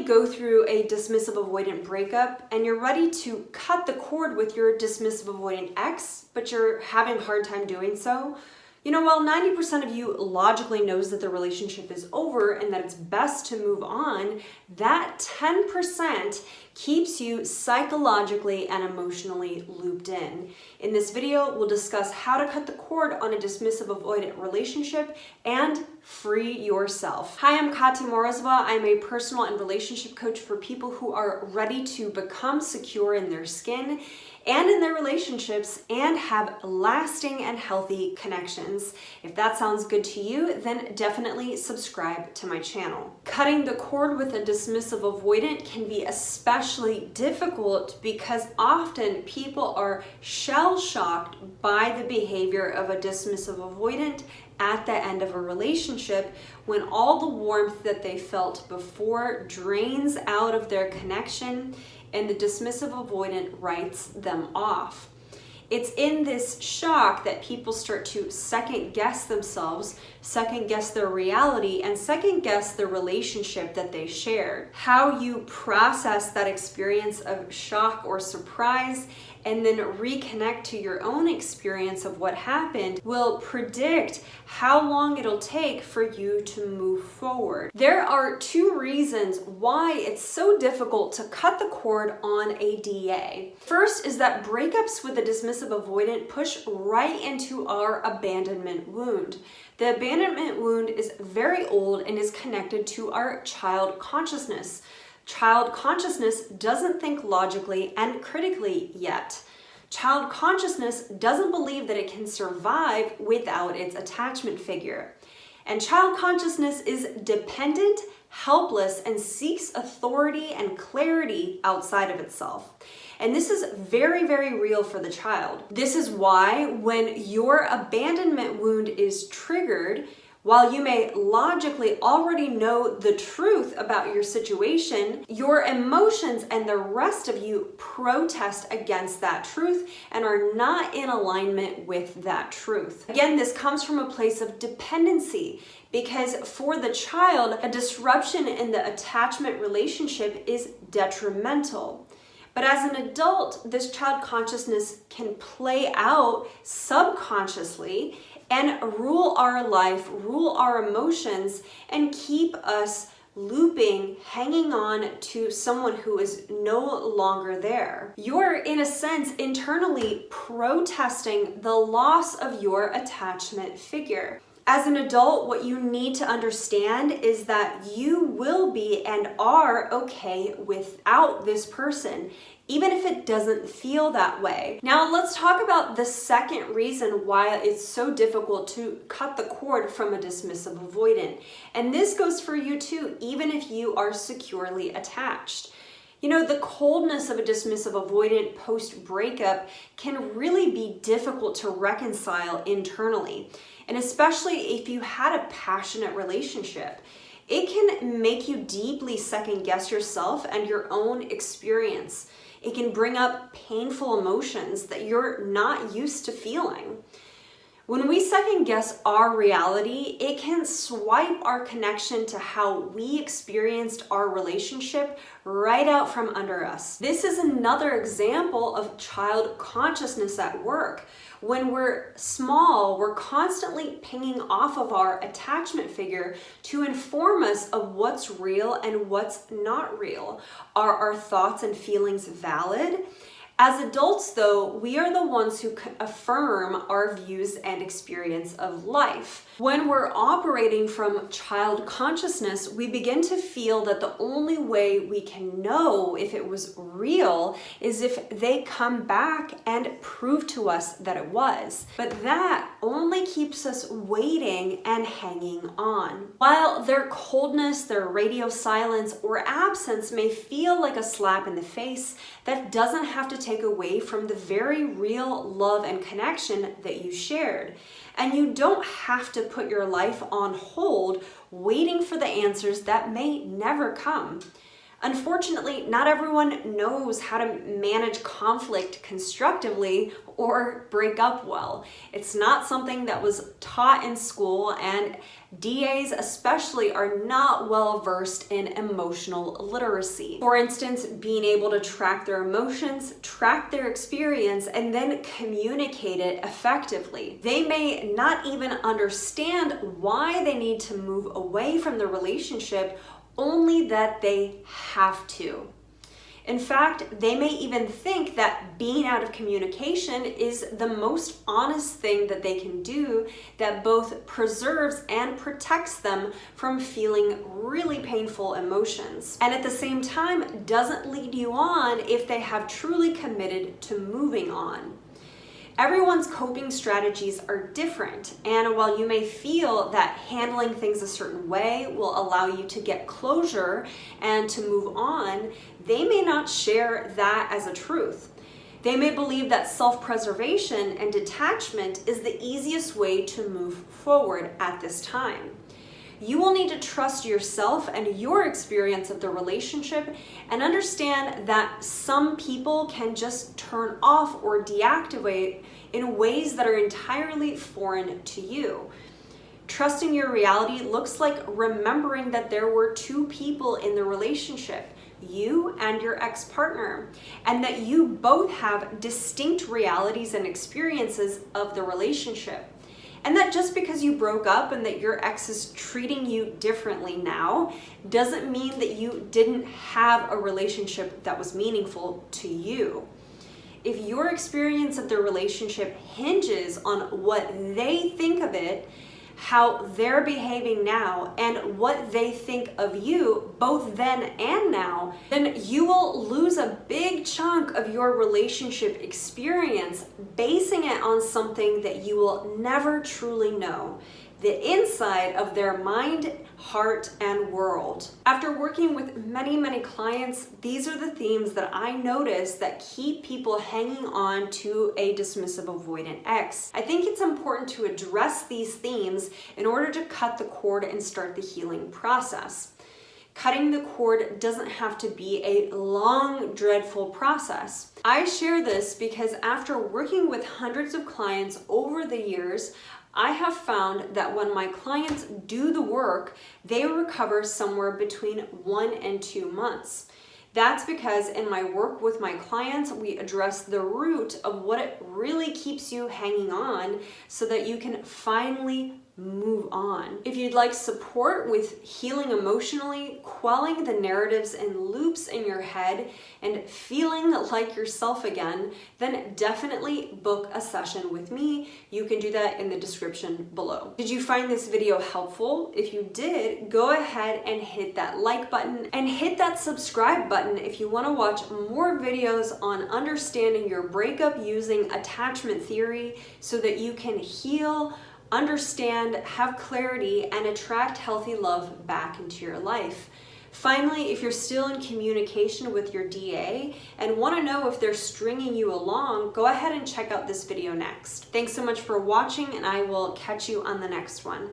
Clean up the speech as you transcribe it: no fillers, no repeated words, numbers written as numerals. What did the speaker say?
go through a dismissive-avoidant breakup and you're ready to cut the cord with your dismissive-avoidant ex, but you're having a hard time doing so, while 90% of you logically knows that the relationship is over and that it's best to move on, that 10% keeps you psychologically and emotionally looped in. In this video, we'll discuss how to cut the cord on a dismissive-avoidant relationship and free yourself. Hi, I'm Katya Morozova. I'm a personal and relationship coach for people who are ready to become secure in their skin and in their relationships and have lasting and healthy connections. If that sounds good to you, then definitely subscribe to my channel. Cutting the cord with a dismissive-avoidant can be especially difficult because often people are shell-shocked by the behavior of a dismissive-avoidant at the end of a relationship when all the warmth that they felt before drains out of their connection and the dismissive-avoidant writes them off. It's in this shock that people start to second-guess themselves, second-guess their reality, and second-guess the relationship that they shared. How you process that experience of shock or surprise and then reconnect to your own experience of what happened will predict how long it'll take for you to move forward. There are two reasons why it's so difficult to cut the cord on a DA. First is that breakups with a dismissive-avoidant push right into our abandonment wound. The abandonment wound is very old and is connected to our child consciousness. Child consciousness doesn't think logically and critically yet. Child consciousness doesn't believe that it can survive without its attachment figure. And child consciousness is dependent, helpless, and seeks authority and clarity outside of itself. And this is very, very real for the child. This is why when your abandonment wound is triggered, while you may logically already know the truth about your situation, your emotions and the rest of you protest against that truth and are not in alignment with that truth. Again, this comes from a place of dependency because for the child, a disruption in the attachment relationship is detrimental. But as an adult, this child consciousness can play out subconsciously and rule our life, rule our emotions, and keep us looping, hanging on to someone who is no longer there. You're, in a sense, internally protesting the loss of your attachment figure. As an adult, what you need to understand is that you will be and are okay without this person, even if it doesn't feel that way. Now, let's talk about the second reason why it's so difficult to cut the cord from a dismissive-avoidant. And this goes for you too, even if you are securely attached. The coldness of a dismissive-avoidant post-breakup can really be difficult to reconcile internally. And especially if you had a passionate relationship. It can make you deeply second-guess yourself and your own experience. It can bring up painful emotions that you're not used to feeling. When we second-guess our reality, it can swipe our connection to how we experienced our relationship right out from under us. This is another example of child consciousness at work. When we're small, we're constantly pinging off of our attachment figure to inform us of what's real and what's not real. Are our thoughts and feelings valid? As adults, though, we are the ones who affirm our views and experience of life. When we're operating from child consciousness, we begin to feel that the only way we can know if it was real is if they come back and prove to us that it was. But that only keeps us waiting and hanging on. While their coldness, their radio silence, or absence may feel like a slap in the face, that doesn't have to take away from the very real love and connection that you shared. And you don't have to put your life on hold waiting for the answers that may never come. Unfortunately, not everyone knows how to manage conflict constructively or break up well. It's not something that was taught in school, and DAs especially are not well versed in emotional literacy. For instance, being able to track their emotions, track their experience, and then communicate it effectively. They may not even understand why they need to move away from the relationship, only that they have to. In fact, they may even think that being out of communication is the most honest thing that they can do that both preserves and protects them from feeling really painful emotions, and at the same time doesn't lead you on if they have truly committed to moving on. Everyone's coping strategies are different, and while you may feel that handling things a certain way will allow you to get closure and to move on, they may not share that as a truth. They may believe that self-preservation and detachment is the easiest way to move forward at this time. You will need to trust yourself and your experience of the relationship and understand that some people can just turn off or deactivate in ways that are entirely foreign to you. Trusting your reality looks like remembering that there were two people in the relationship, you and your ex-partner, and that you both have distinct realities and experiences of the relationship. And that just because you broke up and that your ex is treating you differently now doesn't mean that you didn't have a relationship that was meaningful to you. If your experience of the relationship hinges on what they think of it, how they're behaving now, and what they think of you, both then and now, then you will lose a big chunk of your relationship experience basing it on something that you will never truly know, the inside of their mind, heart, and world. After working with many clients, these are the themes that I notice that keep people hanging on to a dismissive avoidant ex. I think it's important to address these themes in order to cut the cord and start the healing process. Cutting the cord doesn't have to be a long, dreadful process. I share this because after working with hundreds of clients over the years, I have found that when my clients do the work, they recover somewhere between 1 and 2 months. That's because in my work with my clients, we address the root of what it really keeps you hanging on so that you can finally move on. If you'd like support with healing emotionally, quelling the narratives and loops in your head, and feeling like yourself again, then definitely book a session with me. You can do that in the description below. Did you find this video helpful? If you did, go ahead and hit that like button and hit that subscribe button if you want to watch more videos on understanding your breakup using attachment theory so that you can heal, understand, have clarity, and attract healthy love back into your life. Finally, if you're still in communication with your DA and want to know if they're stringing you along, go ahead and check out this video next. Thanks so much for watching, and I will catch you on the next one.